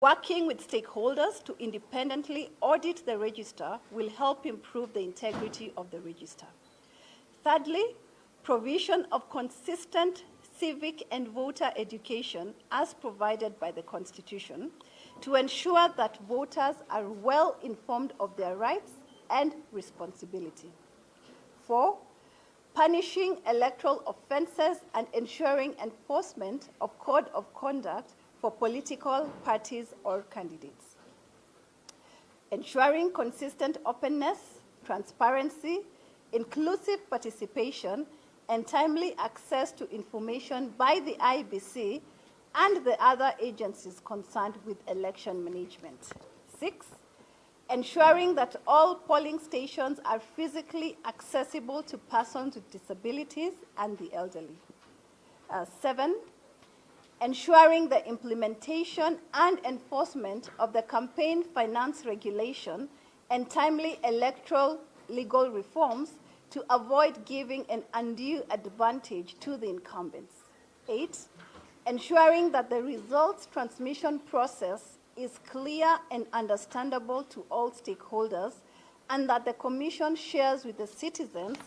Working with stakeholders to independently audit the register will help improve the integrity of the register. Thirdly, provision of consistent civic and voter education as provided by the Constitution to ensure that voters are well informed of their rights and responsibility. 4, punishing electoral offenses and ensuring enforcement of code of conduct for political parties or candidates. Ensuring consistent openness, transparency, inclusive participation, and timely access to information by the IEBC and the other agencies concerned with election management. 6, ensuring that all polling stations are physically accessible to persons with disabilities and the elderly. 7, ensuring the implementation and enforcement of the campaign finance regulation and timely electoral legal reforms to avoid giving an undue advantage to the incumbents. 8, ensuring that the results transmission process is clear and understandable to all stakeholders, and that the Commission shares with the citizens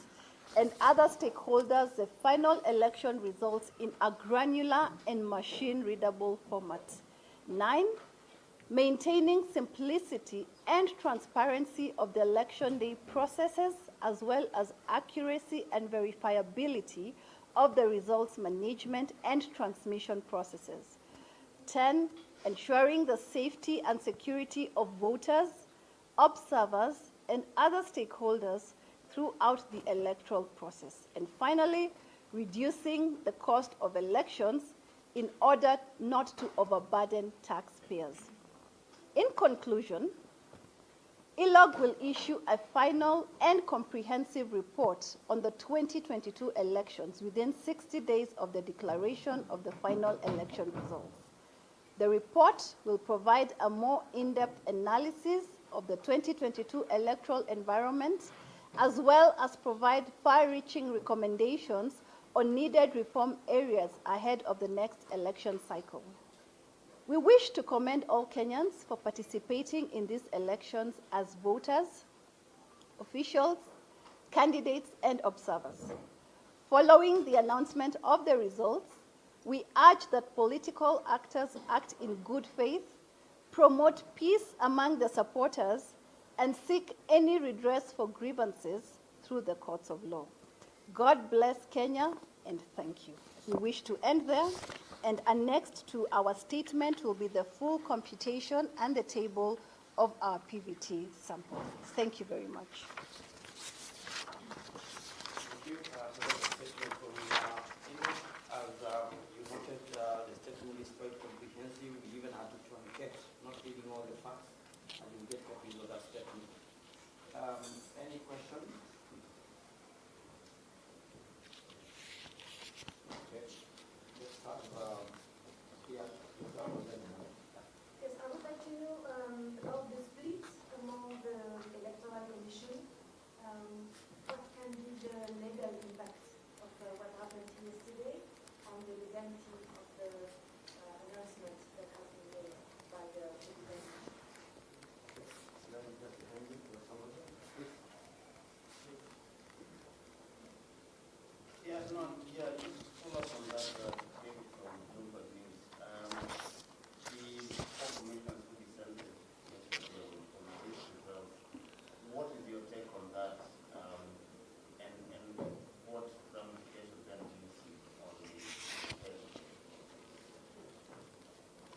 and other stakeholders the final election results in a granular and machine-readable format. 9, maintaining simplicity and transparency of the election day processes, as well as accuracy and verifiability of the results management and transmission processes. 10, ensuring the safety and security of voters, observers, and other stakeholders throughout the electoral process. And finally, reducing the cost of elections in order not to overburden taxpayers. In conclusion, ILOG will issue a final and comprehensive report on the 2022 elections within 60 days of the declaration of the final election results. The report will provide a more in-depth analysis of the 2022 electoral environment, as well as provide far-reaching recommendations on needed reform areas ahead of the next election cycle. We wish to commend all Kenyans for participating in these elections as voters, officials, candidates, and observers. Following the announcement of the results, we urge that political actors act in good faith, promote peace among the supporters, and seek any redress for grievances through the courts of law. God bless Kenya, and thank you. We wish to end there, and annexed to our statement will be the full computation and the table of our PVT sample. Thank you very much. Thank you. So that's a statement from English. As you noted, the statement is quite comprehensive. We even had to truncate, not giving all the facts, and you get copies of that statement. Any questions? Okay. Let's start. Yes, I would like to know about the split among the Electoral Commission. What can be the legal impact of what happened yesterday on the legality of the announcement that has been made by the President? Just follow up on that, David from Bloomberg News. The four commissioners who dissented yesterday on this result, what is your take on that, and what ramifications then do you see on the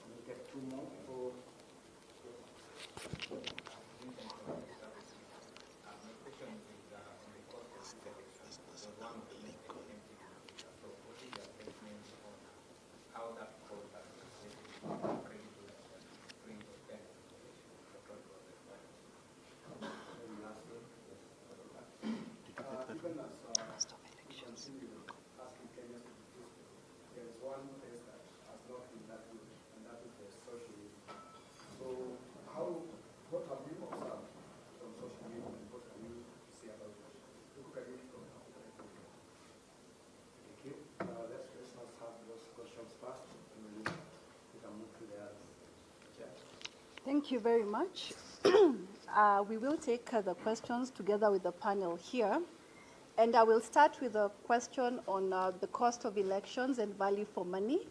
We'll get two more for one place that has not been that good, and that is the social Thank you very much. We will take the questions together with the panel here. And I will start with a question on the cost of elections and value for money.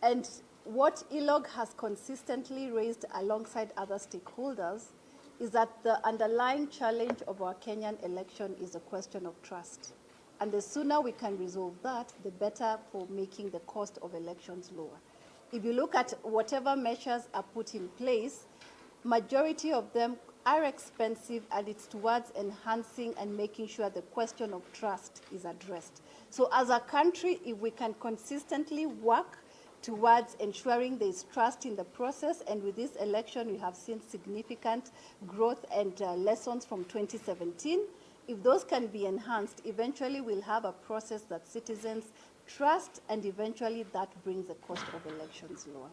And what ELOG has consistently raised alongside other stakeholders is that the underlying challenge of our Kenyan election is a question of trust. And the sooner we can resolve that, the better for making the cost of elections lower. If you look at whatever measures are put in place, majority of them are expensive, and it's towards enhancing and making sure the question of trust is addressed. So as a country, if we can consistently work towards ensuring there is trust in the process, and with this election we have seen significant growth and lessons from 2017, if those can be enhanced, eventually we'll have a process that citizens trust, and eventually that brings the cost of elections lower.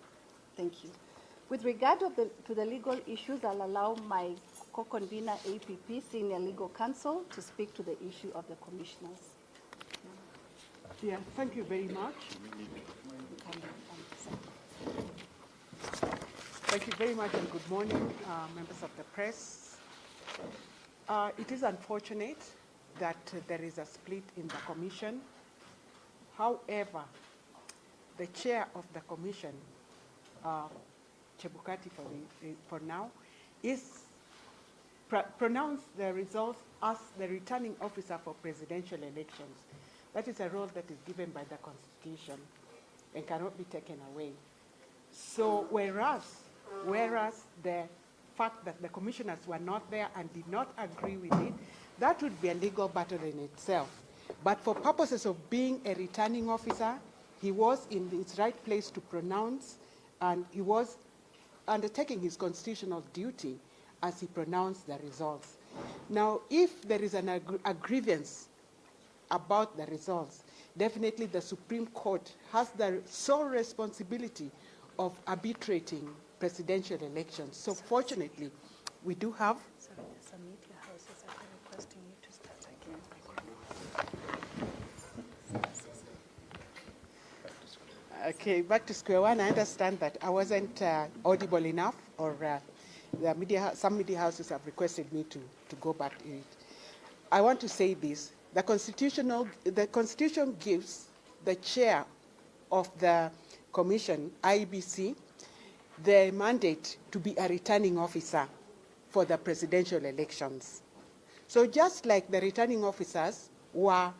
Thank you. With regard to the legal issues, I'll allow my co-convener, APP, Senior Legal Counsel, to speak to the issue of the commissioners. Yeah, thank you very much. Thank you very much, and good morning, members of the press. It is unfortunate that there is a split in the commission. However, the chair of the commission, Chebukati for now, is pronounced the results as the returning officer for presidential elections. That is a role that is given by the Constitution and cannot be taken away. So whereas the fact that the commissioners were not there and did not agree with it, that would be a legal battle in itself. But for purposes of being a returning officer, he was in his right place to pronounce, and he was undertaking his constitutional duty as he pronounced the results. Now, if there is a grievance about the results, definitely the Supreme Court has the sole responsibility of arbitrating presidential elections. So fortunately, we do have... Sorry, some media houses are requesting you to start again. Okay, back to square one. I understand that I wasn't audible enough, or some media houses have requested me to go back to it. I want to say this. The Constitution gives the chair of the commission, IEBC, the mandate to be a returning officer for the presidential elections. So just like the returning officers were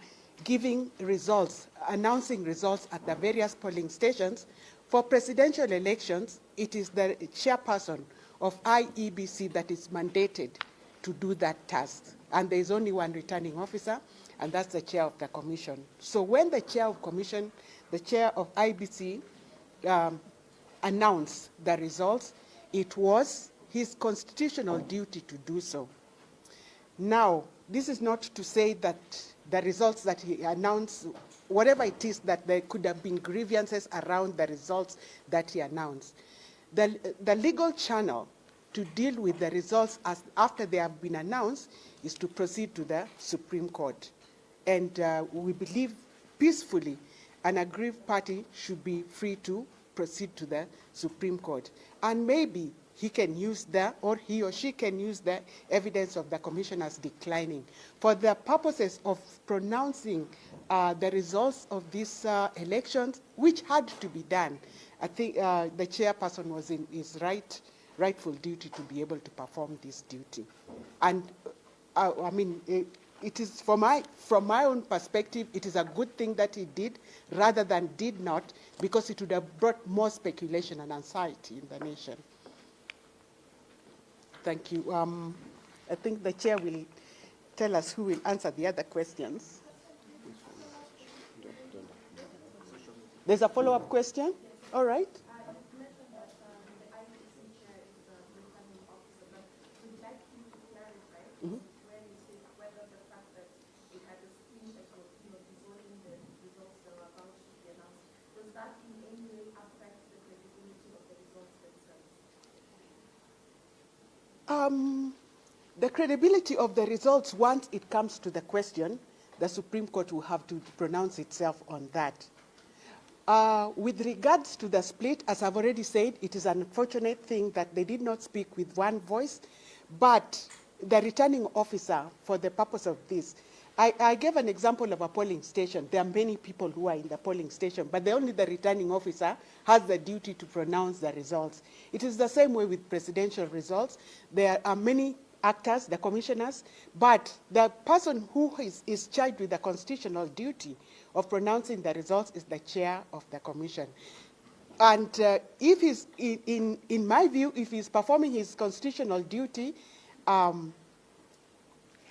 giving results, announcing results at the various polling stations, for presidential elections, it is the chairperson of IEBC that is mandated to do that task. And there is only one returning officer, and that's the chair of the commission. So when the chair of commission, the chair of IEBC, announced the results, it was his constitutional duty to do so. Now, this is not to say that the results that he announced, whatever it is, that there could have been grievances around the results that he announced. The legal channel to deal with the results after they have been announced is to proceed to the Supreme Court. And we believe peacefully an aggrieved party should be free to proceed to the Supreme Court. And maybe he can use or he or she can use the evidence of the commission as declining. For the purposes of pronouncing the results of these elections, which had to be done, I think the chairperson was in his rightful duty to be able to perform this duty. And I mean, it is from my own perspective, it is a good thing that he did rather than did not, because it would have brought more speculation and anxiety in the nation. Thank you. I think the chair will tell us who will answer the other questions. There's a follow-up question? All right. You mentioned that the ICC chair is the returning officer, but we'd like you to clarify where you say whether the fact that it had a screenshot of disowning the results that were about to be announced, does that in any way affect the credibility of the results themselves? The credibility of the results, once it comes to the question, the Supreme Court will have to pronounce itself on that. With regards to the split, as I've already said, it is an unfortunate thing that they did not speak with one voice, but the returning officer, for the purpose of this, I gave an example of a polling station. There are many people who are in the polling station, but only the returning officer has the duty to pronounce the results. It is the same way with presidential results. There are many actors, the commissioners, but the person who is charged with the constitutional duty of pronouncing the results is the chair of the commission. And if he's, in my view, if he's performing his constitutional duty,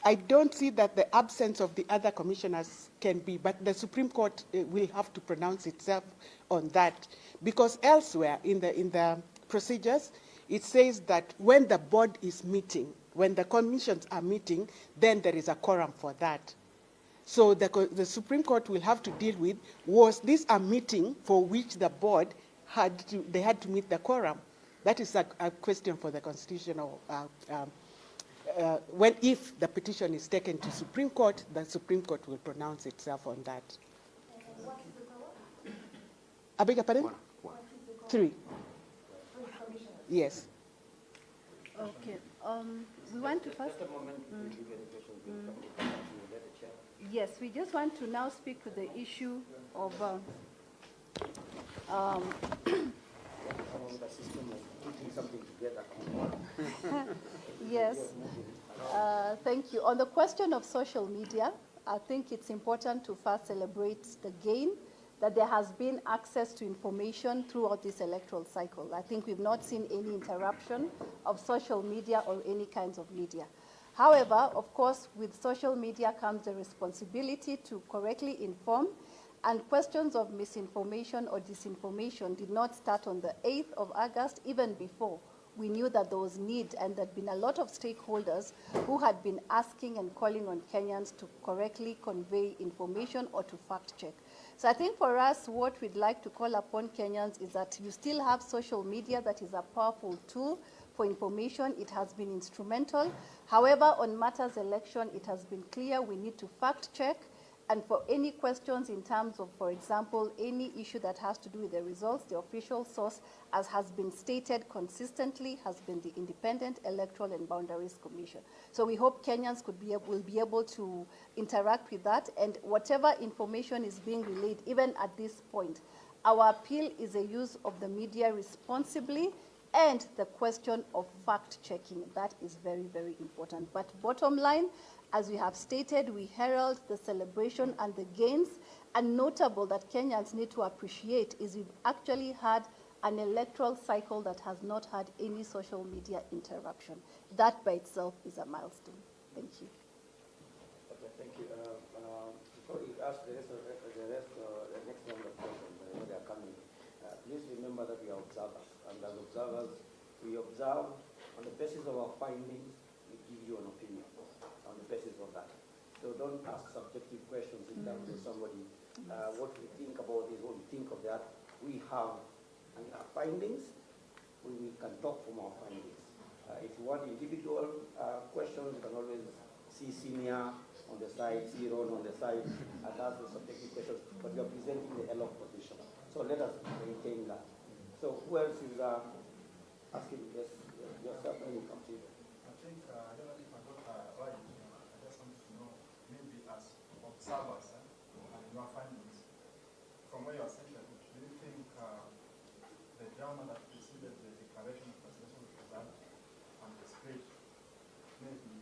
I don't see that the absence of the other commissioners can be, but the Supreme Court will have to pronounce itself on that, because elsewhere in the procedures, it says that when the board is meeting, when the commissions are meeting, then there is a quorum for that. So the Supreme Court will have to deal with, was this a meeting for which the board had to meet the quorum? That is a question for the constitutional, if the petition is taken to Supreme Court, the Supreme Court will pronounce itself on that. What is the power? I beg your pardon? What is the power? 3. 3 commissioners. Yes. Okay. We want to first. Just a moment, we'll give you the question. We'll come to let the chair. Yes, we just want to now speak to the issue of The system of putting something together. yes. Thank you. On the question of social media, I think it's important to first celebrate the gain that there has been access to information throughout this electoral cycle. I think we've not seen any interruption of social media or any kinds of media. However, of course, with social media comes the responsibility to correctly inform, and questions of misinformation or disinformation did not start on the 8th of August, even before. We knew that there was need, and there had been a lot of stakeholders who had been asking and calling on Kenyans to correctly convey information or to fact check. So I think for us, what we'd like to call upon Kenyans is that you still have social media that is a powerful tool for information. It has been instrumental. However, on matters election, it has been clear we need to fact check. And for any questions in terms of, for example, any issue that has to do with the results, the official source, as has been stated consistently, has been the Independent Electoral and Boundaries Commission. So we hope Kenyans will be able to interact with that, and whatever information is being relayed, even at this point, our appeal is a use of the media responsibly, and the question of fact-checking. That is very, very important. But bottom line, as we have stated, we herald the celebration and the gains, and notable that Kenyans need to appreciate is we've actually had an electoral cycle that has not had any social media interruption. That by itself is a milestone. Thank you. Okay, thank you. Before you ask the next round of questions, when they are coming, please remember that we are observers. And as observers, we observe on the basis of our findings, we give you an opinion on the basis of that. So don't ask subjective questions in terms of somebody, what we think about this, what we think of that. We have findings, we can talk from our findings. If you want individual questions, you can always see senior on the side, see Ron on the side, and ask the subjective questions, but we are presenting the ELOC position. So let us maintain that. So who else is asking this yourself when you come to you? I think, I don't know if I got right. I just want to know, maybe as observers and your findings, from where you are sitting, do you think the drama that preceded the declaration of presidential result and the split, maybe,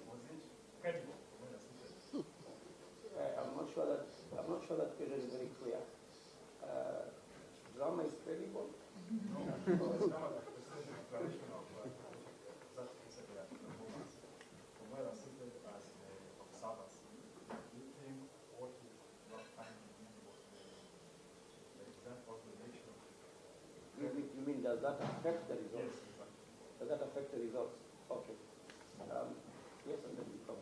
was it credible from where you are sitting? I'm not sure that question is very clear. Drama is credible? No, it's not like the presidential declaration of that preceded the moment. From where you are sitting as the observers, do you think what is not finding was the result of the election? You mean does that affect the results? Yes, exactly. Does that affect the results? Okay. Yes, and then you come.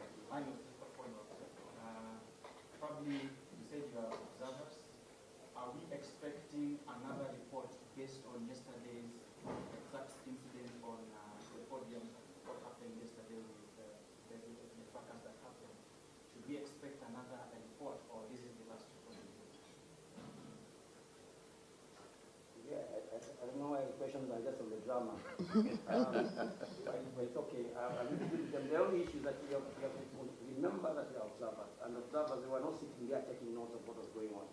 Probably you said you are observers. Are we expecting another report based on yesterday's exact incident on the podium, what happened yesterday with the fracas that happened? Should we expect another report, or this is the last report? But it's okay. The only issue is that you have to remember that we are observers. And observers, they were not sitting there taking notes of what was going on.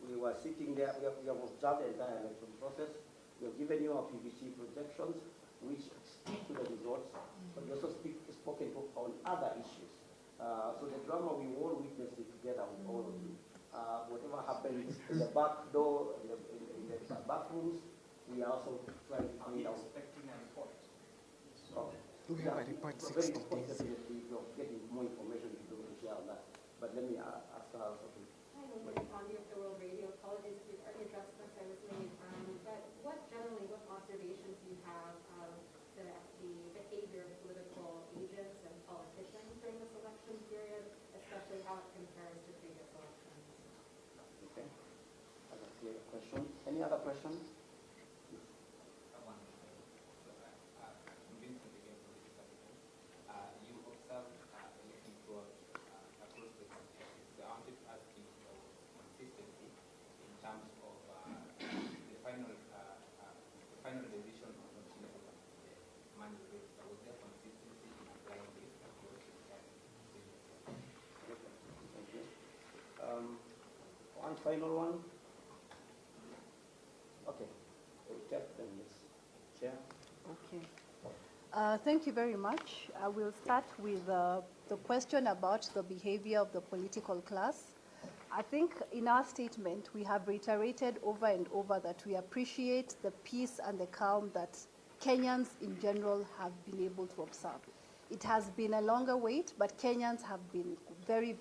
We were sitting there, we have observed the entire election process. We have given you our PVC projections, which speak to the results, but we also spoken on other issues. So the drama, we all witnessed it together with all of you. Whatever happens in the back door, in the back rooms, we are also trying to find out. Expecting a report. We have a report 60 days. You're getting more information if you don't share on that. But let me ask her also. Hi, I'm Condi of the World Radio. Apologies if you've already addressed this, I was late. But what observations do you have of the behavior of political agents and politicians during this election period, especially how it compares to previous elections? Okay. That's a clear question. Any other questions? You observed election fraud across the country. So I wanted to ask you for consistency in terms of the final decision on not being able to the money register. Was there consistency in applying this across the country? Thank you. One final one. Okay. We'll check them, yes. Chair. Okay. Thank you very much. I will start with the question about the behavior of the political class. I think in our statement, we have reiterated over and over that we appreciate the peace and the calm that Kenyans in general have been able to observe. It has been a longer wait, but Kenyans have been very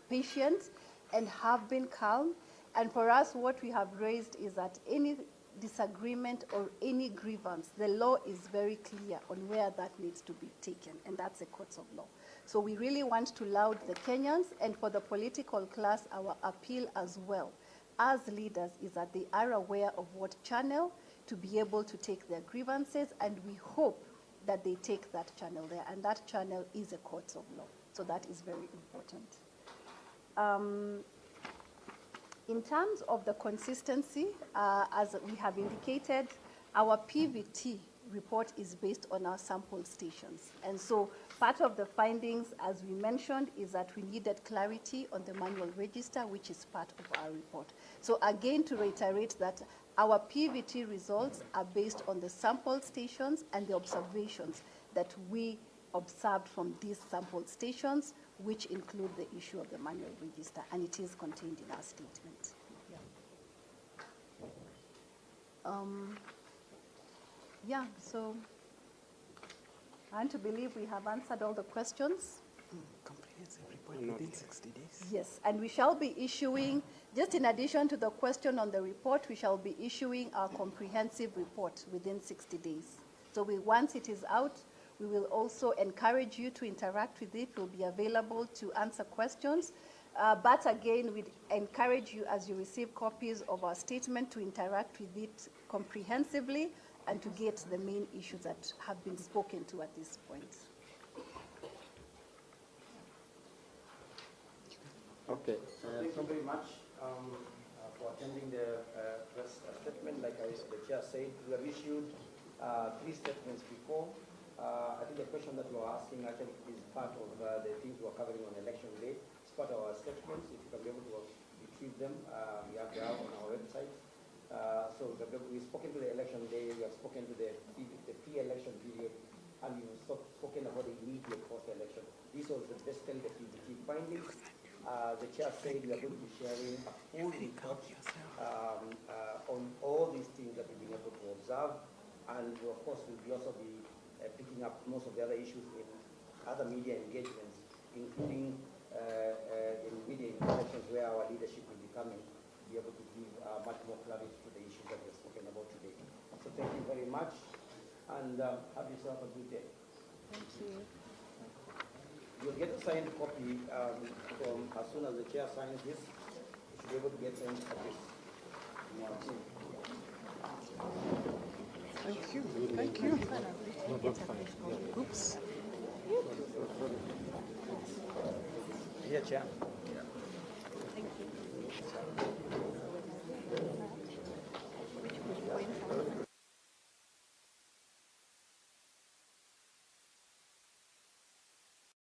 patient and have been calm. And for us, what we have raised is that any disagreement or any grievance, the law is very clear on where that needs to be taken, and that's the courts of law. So we really want to laud the Kenyans, and for the political class, our appeal as well as leaders is that they are aware of what channel to be able to take their grievances, and we hope that they take that channel there, and that channel is a courts of law. So that is very important. In terms of the consistency, as we have indicated, our PVT report is based on our sample stations. And so part of the findings, as we mentioned, is that we needed clarity on the manual register, which is part of our report. So again, to reiterate that our PVT results are based on the sample stations and the observations that we observed from these sample stations, which include the issue of the manual register, and it is contained in our statement. So I want to believe we have answered all the questions. Comprehensive report within 60 days. Yes, and we shall be issuing, just in addition to the question on the report, we shall be issuing our comprehensive report within 60 days. So once it is out, we will also encourage you to interact with it. We'll be available to answer questions. But again, we encourage you, as you receive copies of our statement, to interact with it comprehensively and to get the main issues that have been spoken to at this point. Okay. Thank you very much for attending the press statement. Like the chair said, we have issued 3 statements before. I think the question that you are asking actually is part of the things we are covering on election day. It's part of our statements. If you can be able to retrieve them, we have them on our website. So we've spoken to the election day, we have spoken to the pre-election period, and we've spoken about the immediate post-election. This was basically the PVT findings. The chair said we are going to be sharing a full report on all these things that we've been able to observe, and of course we'll also be picking up most of the other issues in other media engagements, including in media interactions where our leadership will be coming to be able to give much more clarity to the issues that we're spoken about today. So thank you very much, and have yourself a good day. Thank you. You'll get a signed copy from as soon as the chair signs this. You should be able to get signed copies. Thank you. Thank you. Oops. Here, chair. Thank you.